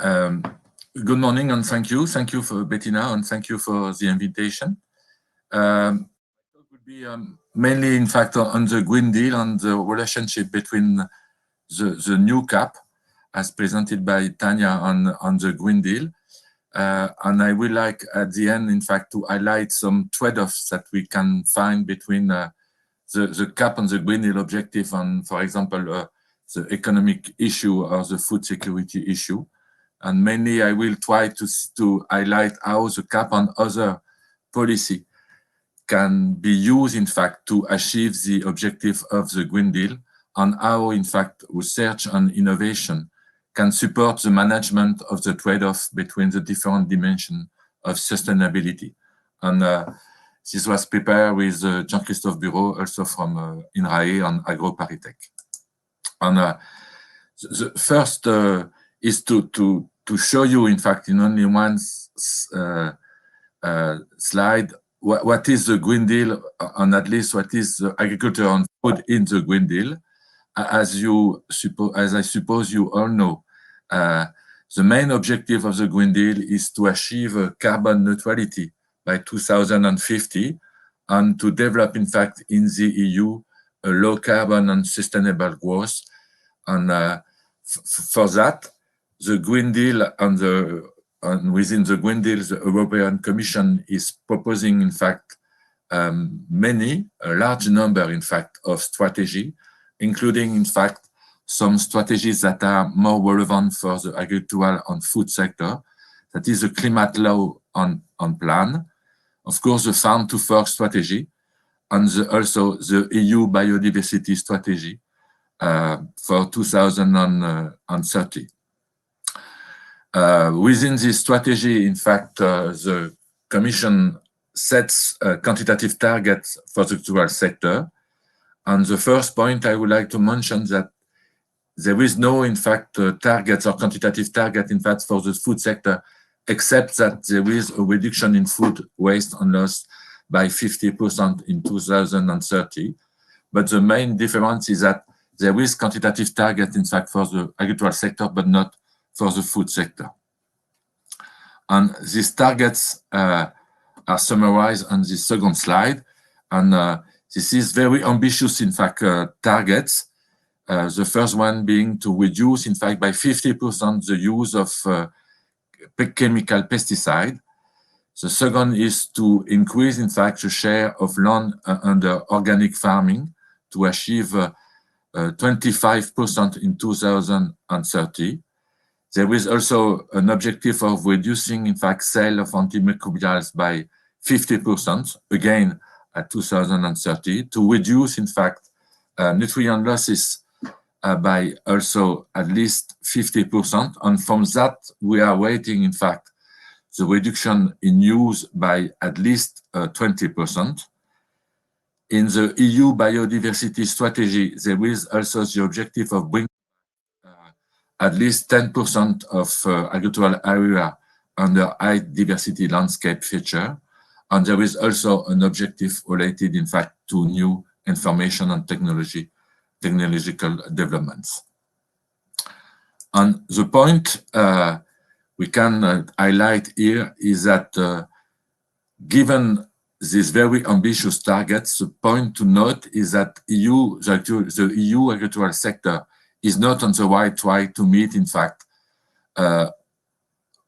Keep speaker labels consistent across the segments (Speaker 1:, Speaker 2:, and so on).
Speaker 1: Um, Good morning and thank you. Thank you for Bettina and thank you for the invitation. It would be mainly, in fact, on the Green Deal and the relationship between the new CAP as presented by Tanya on the Green Deal. And I would like at the end, in fact, to highlight some trade-offs that we can find between the CAP and the Green Deal objective on, for example, the economic issue or the food security issue. And mainly I will try to highlight how the CAP and other policy can be used, in fact, to achieve the objective of the Green Deal, and how, in fact, research and innovation can support the management of the trade-off between the different dimensions of sustainability. And this was prepared with Jean-Christophe Bureau, also from INRAE and AgroParisTech. And the first is to show you, in fact, in only one slide, what is the Green Deal, and at least what is the agriculture and food in the Green Deal. As I suppose you all know, the main objective of the Green Deal is to achieve carbon neutrality by 2050 and to develop, in fact, in the EU, a low carbon and sustainable growth. And for that, the Green Deal and within the Green Deal, the European Commission is proposing, in fact, a large number, in fact, of strategy, including, in fact, some strategies that are more relevant for the agricultural and food sector. That is the climate law on plan, of course, the farm to fork strategy, and also the EU biodiversity strategy for 2030. Within this strategy, in fact, the Commission sets quantitative targets for the agricultural sector. And the first point I would like to mention that there is no, in fact, targets or quantitative target, in fact, for the food sector, except that there is a reduction in food waste and loss by 50% in 2030. But the main difference is that there is quantitative target, in fact, for the agricultural sector, but not for the food sector. And these targets are summarized on the second slide. And this is very ambitious, in fact, targets. The first one being to reduce, in fact, by 50% the use of chemical pesticide. The second is to increase, in fact, the share of land under organic farming to achieve 25% in 2030. There is also an objective of reducing, in fact, sale of antimicrobials by 50%, again, at 2030, to reduce, in fact, nutrient losses by also at least 50%. And from that, we are waiting, in fact, the reduction in use by at least 20%. In the EU biodiversity strategy, there is also the objective of bringing at least 10% of agricultural area under high diversity landscape feature. And there is also an objective related, in fact, to new information and technological developments. And the point we can highlight here is that given these very ambitious targets, the point to note is that the EU agricultural sector is not on the right track to meet, in fact, all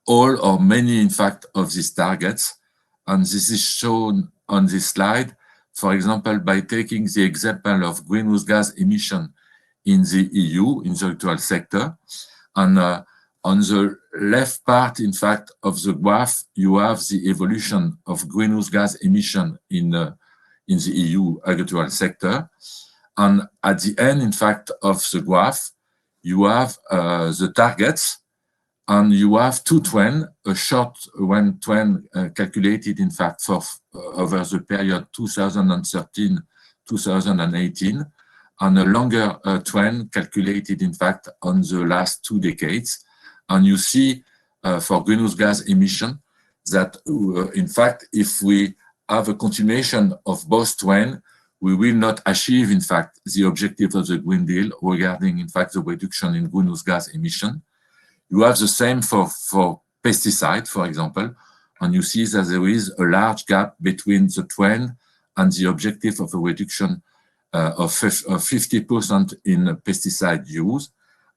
Speaker 1: or many, in fact, of these targets. And this is shown on this slide, for example, by taking the example of greenhouse gas emission in the EU, in the agricultural sector. And on the left part, in fact, of the graph, you have the evolution of greenhouse gas emission in the EU agricultural sector. And at the end, in fact, of the graph, you have the targets, and you have two trends, a short one trend calculated, in fact, for over the period 2013-2018, and a longer trend calculated, in fact, on the last 2 decades. And you see for greenhouse gas emission that, in fact, if we have a continuation of both trends, we will not achieve, in fact, the objective of the Green Deal regarding, in fact, the reduction in greenhouse gas emission. You have the same for pesticide, for example, and you see that there is a large gap between the trend and the objective of a reduction of 50% in pesticide use.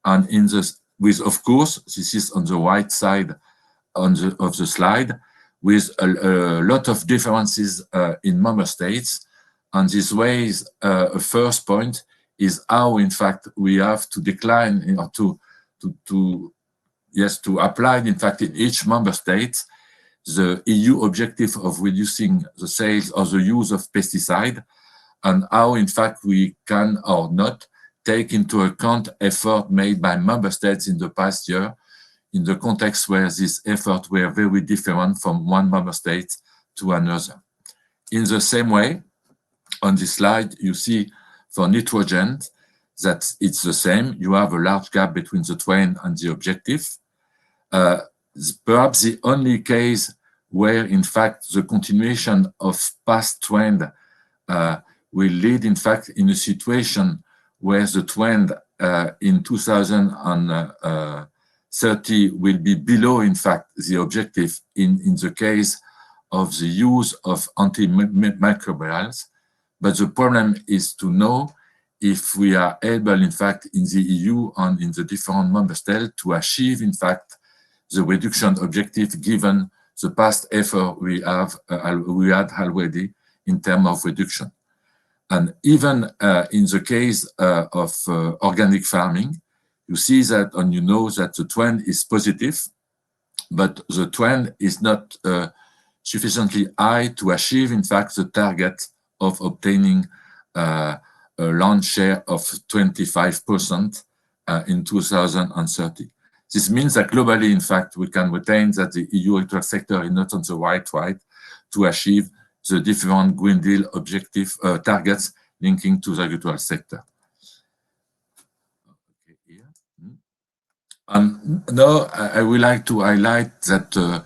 Speaker 1: And in this, with, of course, this is on the right side of the slide, with a lot of differences in member states. And this way, a first point is how, in fact, we have to decline or to apply, in fact, in each member state, the EU objective of reducing the sales or the use of pesticide, and how, in fact, we can or not take into account effort made by member states in the past year, in the context where these efforts were very different from one member state to another. In the same way, on this slide, you see for nitrogen that it's the same. You have a large gap between the trend and the objective. Perhaps the only case where, in fact, the continuation of past trend will lead, in fact, in a situation where the trend in 2030 will be below, in fact, the objective in the case of the use of antimicrobials. But the problem is to know if we are able, in fact, in the EU and in the different member states to achieve, in fact, the reduction objective given the past effort we had already in terms of reduction. And even in the case of organic farming, you see that, and you know that the trend is positive, but the trend is not sufficiently high to achieve, in fact, the target of obtaining a land share of 25% in 2030. This means that globally, in fact, we can retain that the EU agricultural sector is not on the right track to achieve the different Green Deal objective targets linking to the agricultural sector. Okay, here. Now, I would like to highlight that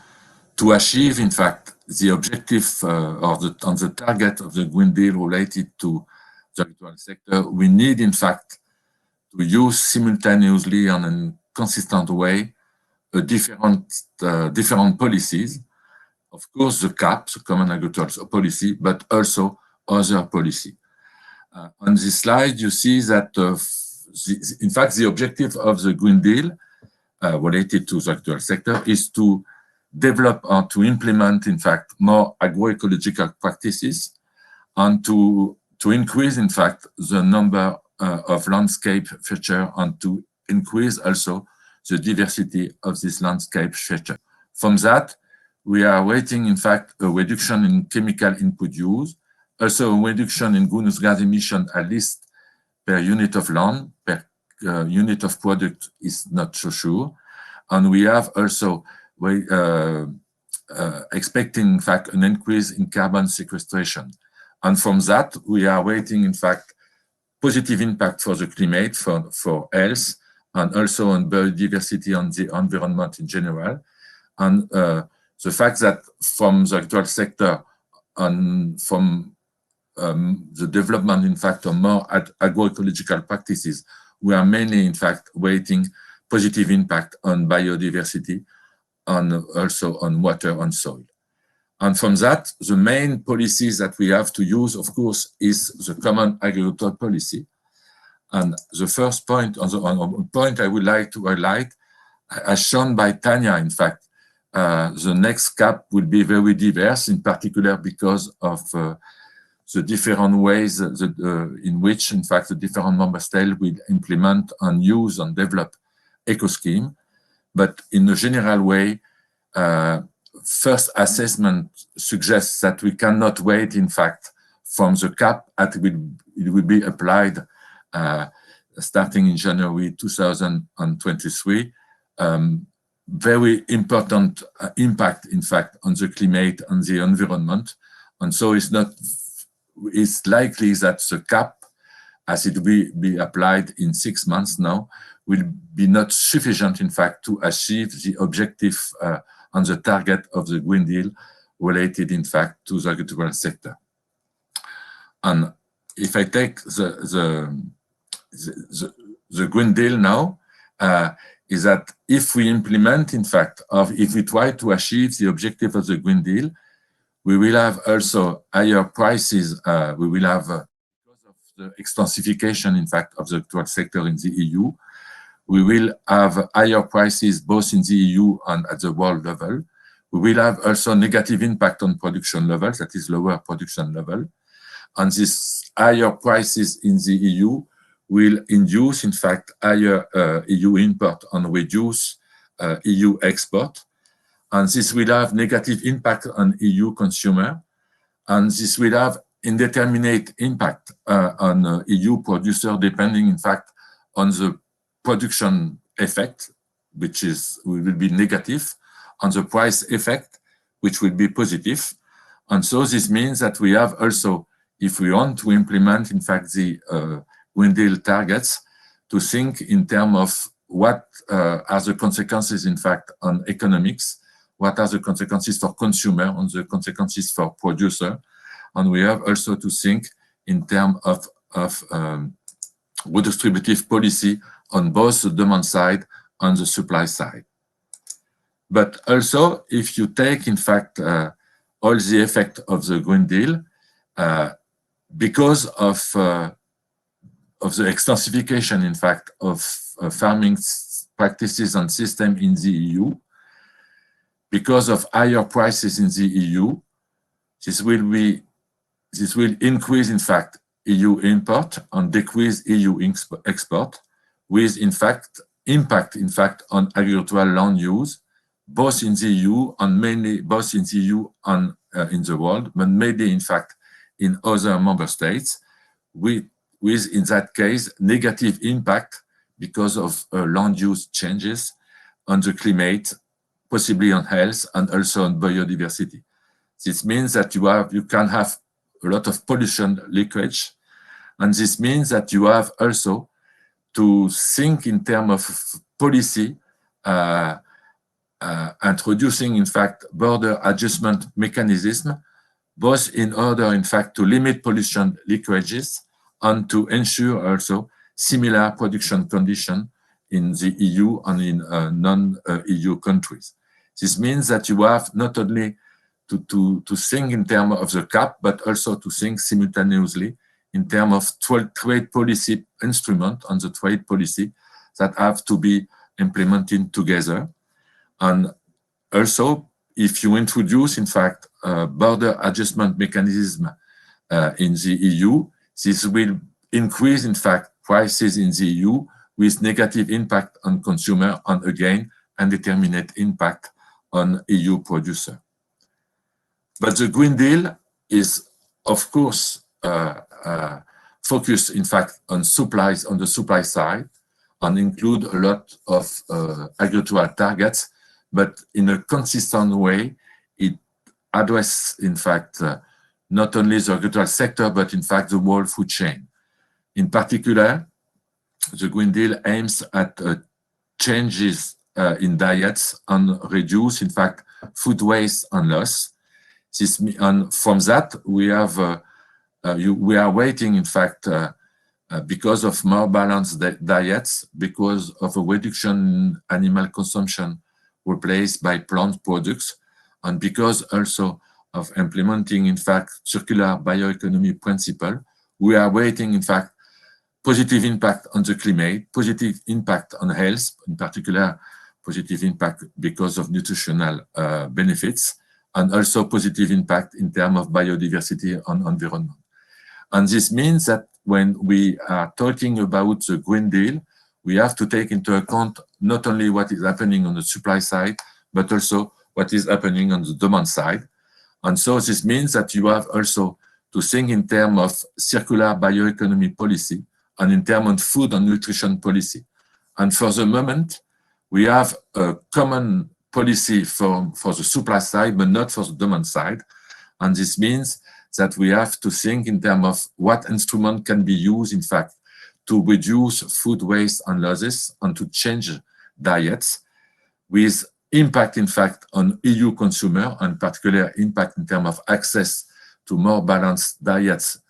Speaker 1: to achieve, in fact, the objective or the target of the Green Deal related to the agricultural sector, we need, in fact, to use simultaneously and in a consistent way different policies. Of course, the CAP, the Common Agricultural Policy, but also other policy. On this slide, you see that, in fact, the objective of the Green Deal related to the agricultural sector is to develop or to implement, in fact, more agroecological practices and to increase, in fact, the number of landscape features and to increase also the diversity of this landscape feature. From that, we are waiting, in fact, a reduction in chemical input use, also a reduction in greenhouse gas emission, at least per unit of land, per unit of product is not so sure. And we have also expecting, in fact, an increase in carbon sequestration. And from that, we are waiting, in fact, positive impact for the climate, for health, and also on biodiversity and the environment in general. And the fact that from the agricultural sector and from the development, in fact, of more agroecological practices, we are mainly, in fact, waiting positive impact on biodiversity and also on water and soil. And from that, the main policies that we have to use, of course, is the Common Agricultural Policy. And the first point, on the point I would like to highlight, as shown by Tanya, in fact, the next CAP will be very diverse, in particular because of the different ways in which, in fact, the different member states will implement and use and develop eco-scheme. But in a general way, first assessment suggests that we cannot wait, in fact, from the CAP that it will be applied starting in January 2023. Very important impact, in fact, on the climate and the environment. And so it's likely that the CAP, as it will be applied in 6 months now, will be not sufficient, in fact, to achieve the objective and the target of the Green Deal related, in fact, to the agricultural sector. And if I take the Green Deal now, is that if we implement, in fact, if we try to achieve the objective of the Green Deal, we will have also higher prices. We will have, because of the extensification, in fact, of the agricultural sector in the EU, we will have higher prices both in the EU and at the world level. We will have also negative impact on production levels, that is lower production level. And these higher prices in the EU will induce, in fact, higher EU import and reduce EU export. And this will have negative impact on EU consumer. And this will have indeterminate impact on EU producer, depending, in fact, on the production effect, which will be negative, on the price effect, which will be positive. And so this means that we have also, if we want to implement, in fact, the Green Deal targets, to think in terms of what are the consequences, in fact, on economics, what are the consequences for consumer, and the consequences for producer. And we have also to think in terms of redistributive policy on both the demand side and the supply side. But also, if you take, in fact, all the effect of the Green Deal, because of the extensification, in fact, of farming practices and system in the EU, because of higher prices in the EU, this will increase, in fact, EU import and decrease EU export, with, in fact, impact, in fact, on agricultural land use, both in the EU and mainly both in the EU and in the world, but mainly, in fact, in other member states, with in that case, negative impact because of land use changes on the climate, possibly on health and also on biodiversity. This means that you can have a lot of pollution leakage, and this means that you have also to think in terms of policy, introducing, in fact, border adjustment mechanism, both in order, in fact, to limit pollution leakages and to ensure also similar production conditions in the EU and in non-EU countries. This means that you have not only to think in terms of the cap, but also to think simultaneously in terms of trade policy instrument and the trade policy that have to be implemented together. And also, if you introduce, in fact, a border adjustment mechanism in the EU, this will increase, in fact, prices in the EU with negative impact on consumer and, again, indeterminate impact on EU producer. But the Green Deal is, of course, focused, in fact, on supplies on the supply side and include a lot of agricultural targets, but in a consistent way, it addresses, in fact, not only the agricultural sector, but in fact, the whole food chain. In particular, the Green Deal aims at changes in diets and reduce, in fact, food waste and loss. And from that, we are waiting, in fact, because of more balanced diets, because of a reduction in animal consumption replaced by plant products, and because also of implementing, in fact, circular bioeconomy principle, we are waiting, in fact, positive impact on the climate, positive impact on health, in particular, positive impact because of nutritional benefits, and also positive impact in terms of biodiversity and environment. And this means that when we are talking about the Green Deal, we have to take into account not only what is happening on the supply side, but also what is happening on the demand side. And so this means that you have also to think in terms of circular bioeconomy policy and in terms of food and nutrition policy. And for the moment, we have a common policy for the supply side, but not for the demand side. And this means that we have to think in terms of what instrument can be used, in fact, to reduce food waste and losses and to change diets with impact, in fact, on EU consumer, and particular impact in terms of access to more balanced diets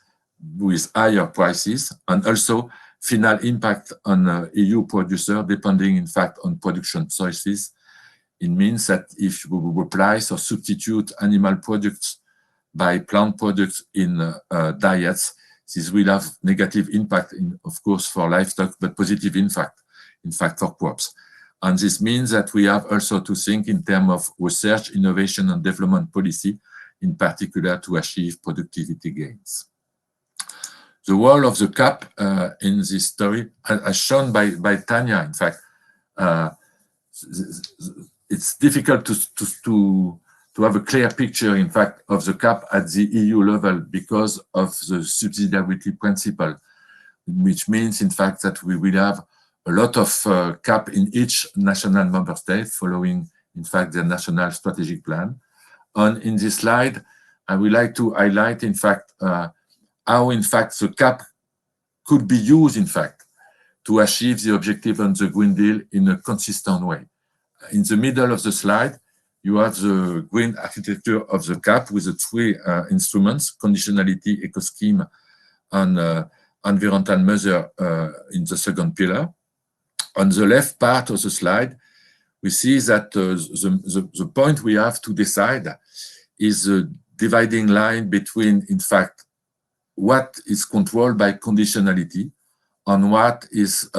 Speaker 1: with higher prices, and also final impact on EU producer depending, in fact, on production choices. It means that if we replace or substitute animal products by plant products in diets, this will have negative impact, of course, for livestock, but positive impact, in fact, for crops. And this means that we have also to think in terms of research, innovation, and development policy, in particular to achieve productivity gains. The role of the CAP in this story, as shown by Tanya, in fact, it's difficult to have a clear picture, in fact, of the CAP at the EU level because of the subsidiarity principle, which means, in fact, that we will have a lot of CAP in each national member state following, in fact, the national strategic plan. And in this slide, I would like to highlight, in fact, how, in fact, the CAP could be used, in fact, to achieve the objective on the Green Deal in a consistent way. In the middle of the slide, you have the green architecture of the CAP with the three instruments: conditionality, eco-scheme, and environmental measure in the second pillar. On the left part of the slide, we see that the point we have to decide is the dividing line between, in fact, what is controlled by conditionality and what is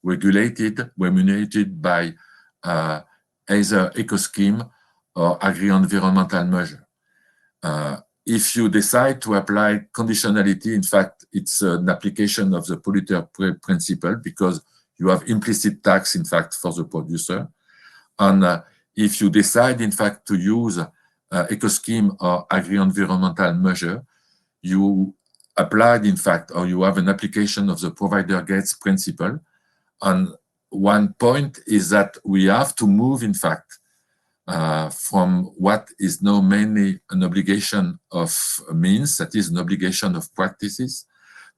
Speaker 1: regulated, remunerated by either eco-scheme or agri-environmental measure. If you decide to apply conditionality, in fact, it's an application of the polluter principle because you have implicit tax, in fact, for the producer. And if you decide, in fact, to use eco-scheme or agri-environmental measure, you applied, in fact, or you have an application of the provider gets principle. And one point is that we have to move, in fact, from what is now mainly an obligation of means, that is an obligation of practices,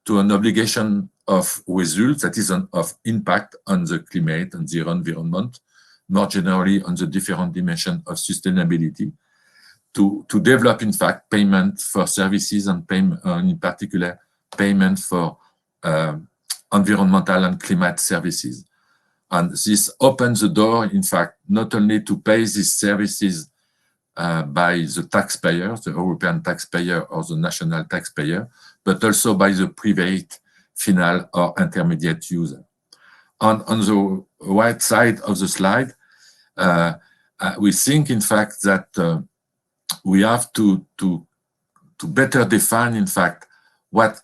Speaker 1: to an obligation of results, that is of impact on the climate and the environment, more generally on the different dimensions of sustainability, to develop, in fact, payment for services and payment, in particular, payment for environmental and climate services. And this opens the door, in fact, not only to pay these services by the taxpayer, the European taxpayer or the national taxpayer, but also by the private, final or intermediate user. On the right side of the slide, we think, in fact, that we have to better define, in fact, what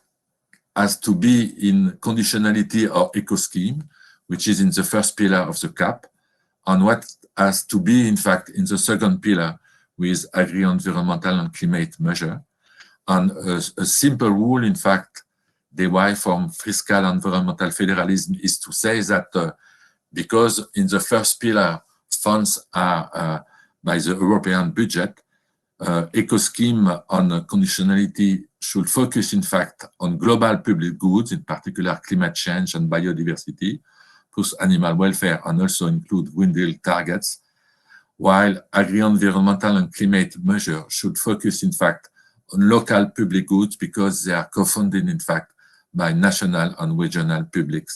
Speaker 1: has to be in conditionality or eco-scheme, which is in the first pillar of the CAP, and what has to be, in fact, in the second pillar with agri-environmental and climate measure. And a simple rule, in fact, derived from fiscal environmental federalism is to say that because in the first pillar, funds are by the European budget, eco-scheme on conditionality should focus, in fact, on global public goods, in particular climate change and biodiversity, plus animal welfare, and also include Green Deal targets, while agri-environmental and climate measures should focus, in fact, on local public goods because they are co-funded, in fact, by national and regional public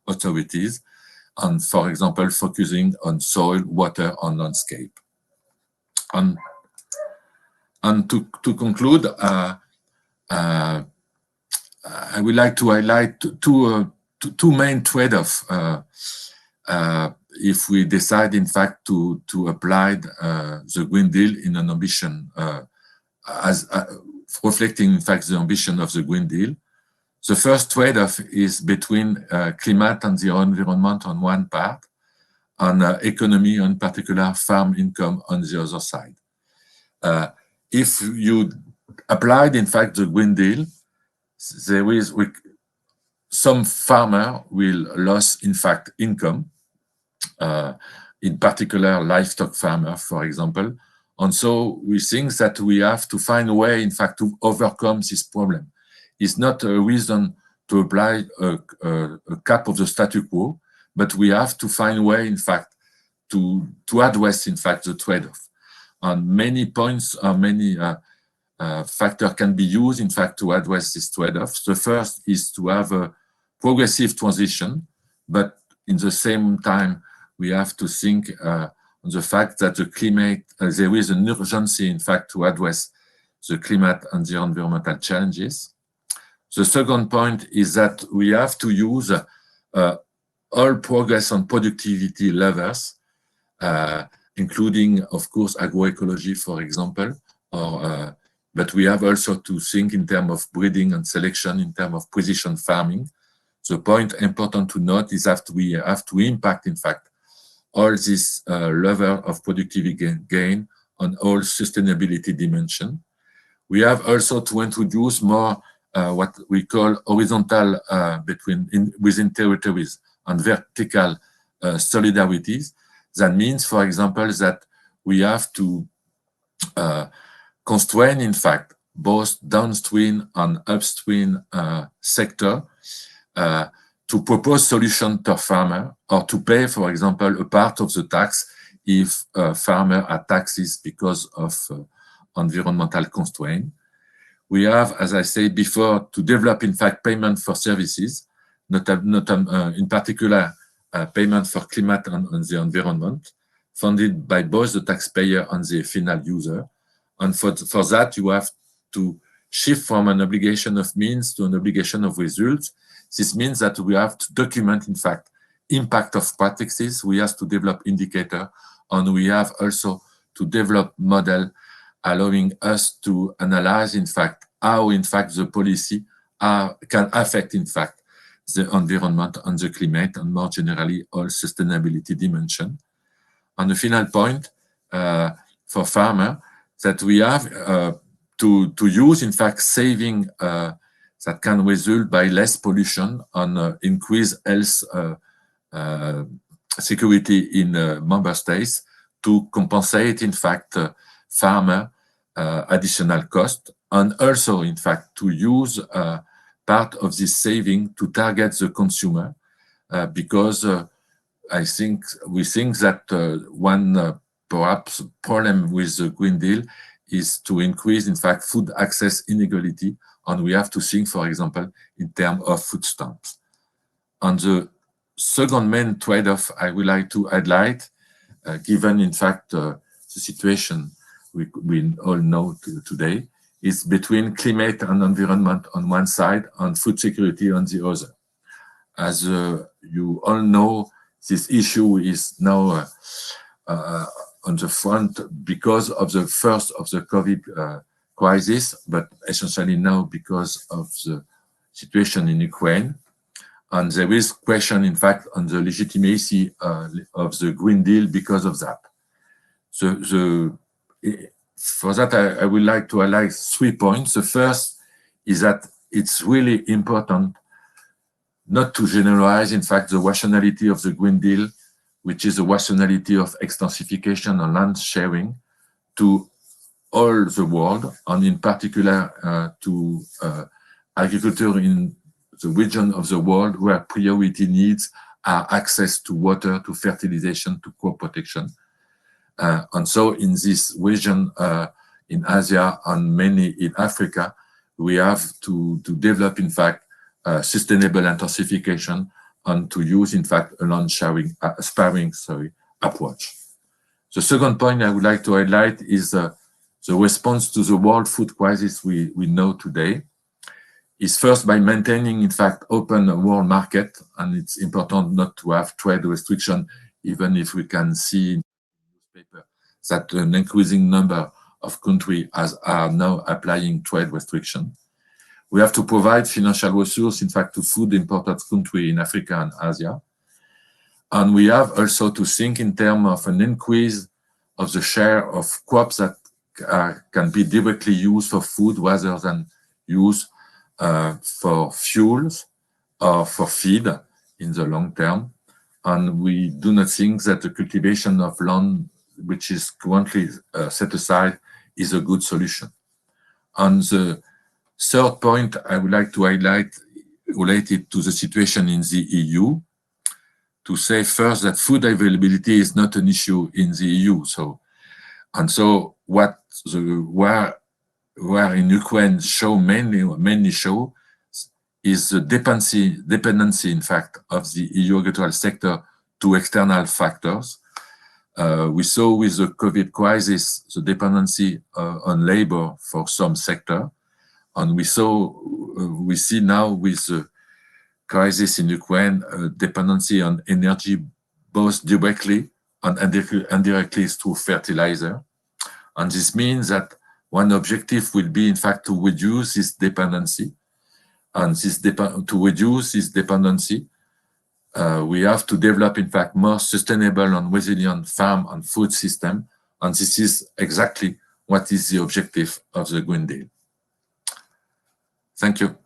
Speaker 1: authorities, and, for example, focusing on soil, water, and landscape. And to conclude, I would like to highlight two main trade-offs if we decide, in fact, to apply the Green Deal in an ambition, as reflecting, in fact, the ambition of the Green Deal. The first trade-off is between climate and the environment on one part, and economy, in particular farm income, on the other side. If you applied, in fact, the Green Deal, there is some farmer will lose, in fact, income, in particular livestock farmer, for example. And so we think that we have to find a way, in fact, to overcome this problem. It's not a reason to apply a cap of the status quo, but we have to find a way, in fact, to address, in fact, the trade-off. And many points, many factors can be used, in fact, to address this trade-off. The first is to have a progressive transition, but in the same time, we have to think on the fact that the climate, there is an urgency, in fact, to address the climate and the environmental challenges. The second point is that we have to use all progress on productivity levels, including, of course, agroecology, for example, but we have also to think in terms of breeding and selection, in terms of precision farming. The point important to note is that we have to impact, in fact, all this level of productivity gain on all sustainability dimension. We have also to introduce more what we call horizontal within territories and vertical solidarities. That means, for example, that we have to constrain, in fact, both downstream and upstream sector to propose solution per farmer, or to pay, for example, a part of the tax if farmer are taxes because of environmental constraint. We have, as I said before, to develop, in fact, payment for services, in particular, payment for climate and the environment, funded by both the taxpayer and the final user. And for that, you have to shift from an obligation of means to an obligation of results. This means that we have to document, in fact, impact of practices. We have to develop indicator, and we have also to develop model allowing us to analyze, in fact, how, in fact, the policy can affect, in fact, the environment and the climate, and more generally, all sustainability dimension. And the final point for farmer, that we have to use, in fact, saving that can result by less pollution and increase health security in member states to compensate, in fact, farmer additional cost, and also, in fact, to use part of this saving to target the consumer, because we think that one perhaps problem with the Green Deal is to increase, in fact, food access inequality, and we have to think, for example, in terms of food stamps. And the second main trade-off I would like to highlight, given, in fact, the situation we all know today, is between climate and environment on one side and food security on the other. As you all know, this issue is now on the front because of the first of the COVID crisis, but essentially now because of the situation in Ukraine. And there is question, in fact, on the legitimacy of the Green Deal because of that. So for that, I would like to highlight 3 points. The first is that it's really important not to generalize, in fact, the rationality of the Green Deal, which is the rationality of extensification and land sharing, to all the world, and in particular to agriculture in the region of the world where priority needs are access to water, to fertilization, to crop protection. And so in this region, in Asia and mainly in Africa, we have to develop, in fact, sustainable intensification and to use, in fact, a land sharing, sparing approach. The second point I would like to highlight is the response to the world food crisis we know today. Is first by maintaining, in fact, open world market, and it's important not to have trade restriction, even if we can see in the newspaper that an increasing number of countries are now applying trade restriction. We have to provide financial resources, in fact, to food imported countries in Africa and Asia. And we have also to think in terms of an increase of the share of crops that can be directly used for food rather than used for fuels or for feed in the long term. And we do not think that the cultivation of land, which is currently set aside, is a good solution. And the third point I would like to highlight related to the situation in the EU, to say first that food availability is not an issue in the EU. So what the war in Ukraine mainly show is the dependency, in fact, of the EU agricultural sector to external factors. We saw with the COVID crisis the dependency on labor for some sector, and we see now with the crisis in Ukraine dependency on energy, both directly and indirectly through fertilizer. And this means that one objective will be, in fact, to reduce this dependency. And to reduce this dependency, we have to develop, in fact, more sustainable and resilient farm and food system. And this is exactly what is the objective of the Green Deal. Thank you.